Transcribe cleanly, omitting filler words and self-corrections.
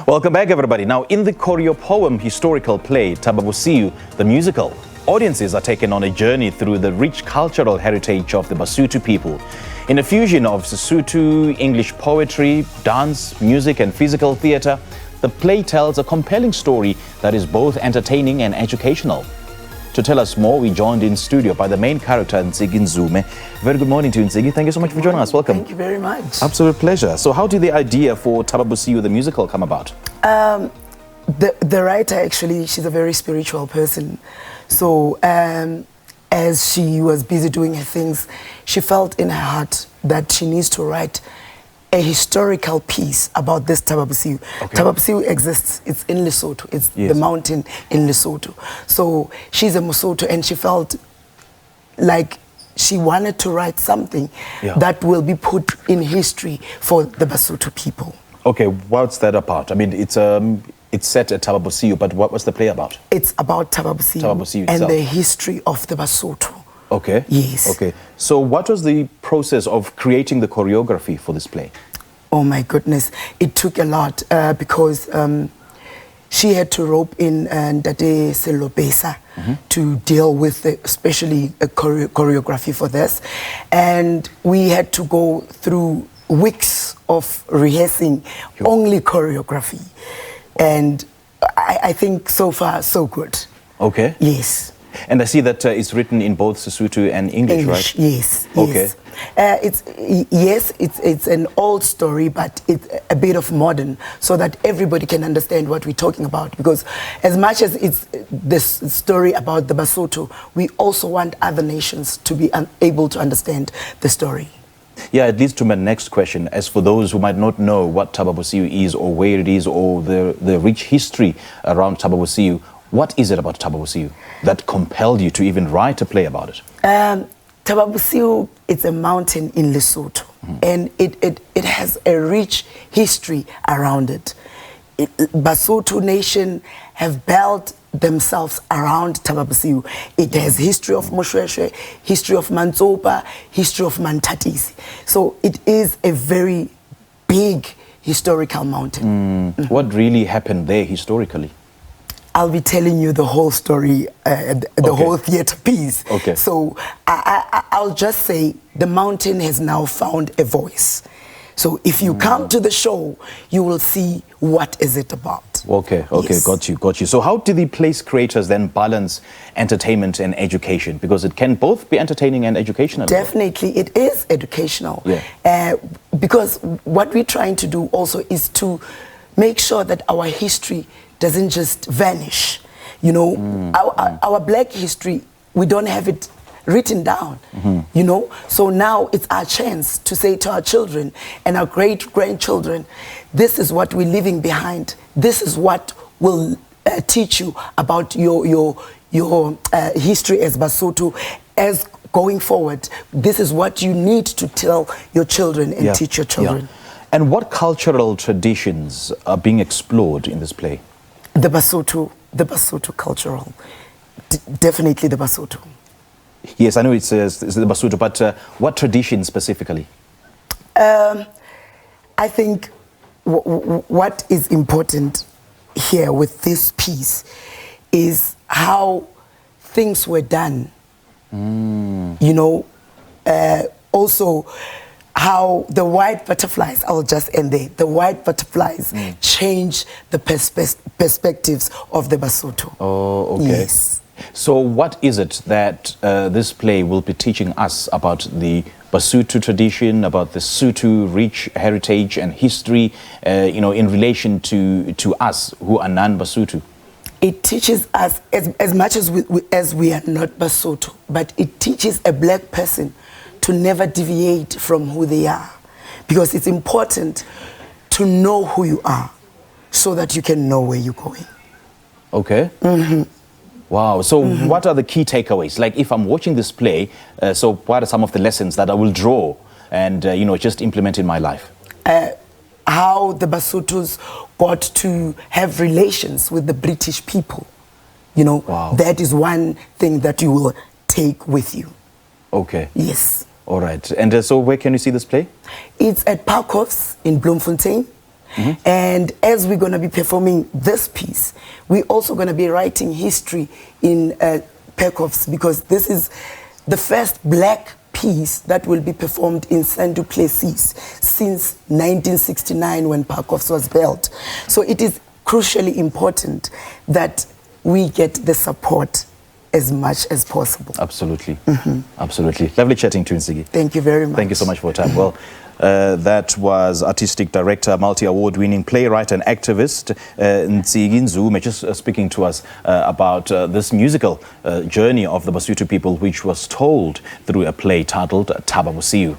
Welcome back, everybody. Now, in the choreo-poem historical play, Thaba Bosiu, the musical, audiences are taken on a journey through the rich cultural heritage of the Basotho people. In a fusion of Sesotho, English poetry, dance, music, and physical theatre, the play tells a compelling story that is both entertaining and educational. To tell us more, we joined in studio by the main character, Ntsiki Ndzume. Very good morning to you, Ntsiki. Thank you so much for joining us. Welcome. Thank you very much. Absolute pleasure. So how did the idea for Thaba Bosiu, the musical, come about? The writer, actually, she's a very spiritual person. So as she was busy doing her things, she felt in her heart that she needs to write a historical piece about this Thaba Bosiu. Okay. Thaba Bosiu exists. It's in Lesotho. It's the mountain in Lesotho. So she's a Basotho, and she felt like she wanted to write something that will be put in history for the Basotho people. Okay, what's that about? I mean, it's set at Thaba Bosiu, but what was the play about? It's about Thaba Bosiu and the history of the Basotho. Okay. Yes. Okay. So what was the process of creating the choreography for this play? Oh my goodness. It took a lot because she had to rope in Ndade Selobesa to deal with especially a choreography for this. And we had to go through weeks of rehearsing only choreography. And I think so far, so good. Okay. Yes. And I see that it's written in both Sesotho and English, right? Yes. Okay. It's an old story, but it's a bit of modern, so that everybody can understand what we're talking about. Because as much as it's this story about the Basotho, we also want other nations to be able to understand the story. Yeah, it leads to my next question. As for those who might not know what Thaba Bosiu is, or where it is, or the rich history around Thaba Bosiu, what is it about Thaba Bosiu that compelled you to even write a play about it? Thaba Bosiu, it's a mountain in Lesotho, and it has a rich history around it. Basotho nation have built themselves around Thaba Bosiu. It has history of Moshweshwe, history of Mantsopa, history of Mantatisi. So it is a very big historical mountain. What really happened there historically? I'll be telling you the whole story, the whole theater piece. Okay. So I'll just say the mountain has now found a voice. So if you come to the show, you will see what is it about. Okay, Yes. got you. So how do the play's creators then balance entertainment and education? Because it can both be entertaining and educational. Definitely, it is educational. Yeah. Because what we're trying to do also is to make sure that our history doesn't just vanish. You know, our black history, we don't have it written down, you know. So now it's our chance to say to our children and our great-grandchildren, this is what we're leaving behind. This is what will teach you about your history as Basotho. As going forward, this is what you need to tell your children and teach your children. And what cultural traditions are being explored in this play? The Basotho cultural, definitely the Basotho. Yes, I know it's the Basotho, but what tradition specifically? I think what is important here with this piece is how things were done. You know, also how the white butterflies, I'll just end there, the white butterflies change the perspectives of the Basotho. Oh, okay. Yes. So what is it that this play will be teaching us about the Basotho tradition, about the Sotho rich heritage and history, you know, in relation to us who are non-Basotho? It teaches us, as much as we are not Basotho, but it teaches a black person to never deviate from who they are. Because it's important to know who you are so that you can know where you're going. Okay. Wow. So what are the key takeaways? Like if I'm watching this play, so what are some of the lessons that I will draw and, you know, just implement in my life? How the Basothos got to have relations with the British people. You know, that is one thing that you will take with you. Okay. Yes. All right. And so where can you see this play? It's at Parkhoffs in Bloemfontein. And as we're going to be performing this piece, we're also going to be writing history in Pekhoffs, because this is the first black piece that will be performed in Saint du Plessis since 1969 when Pekhoffs was built. So it is crucially important that we get the support as much as possible. Absolutely. Absolutely. Lovely chatting to you, Ntsiki. Thank you very much. Thank you so much for your time. Well, that was artistic director, multi-award-winning playwright and activist Ntsiki Ndzume, just speaking to us about this musical journey of the Basotho people, which was told through a play titled Thaba Bosiu.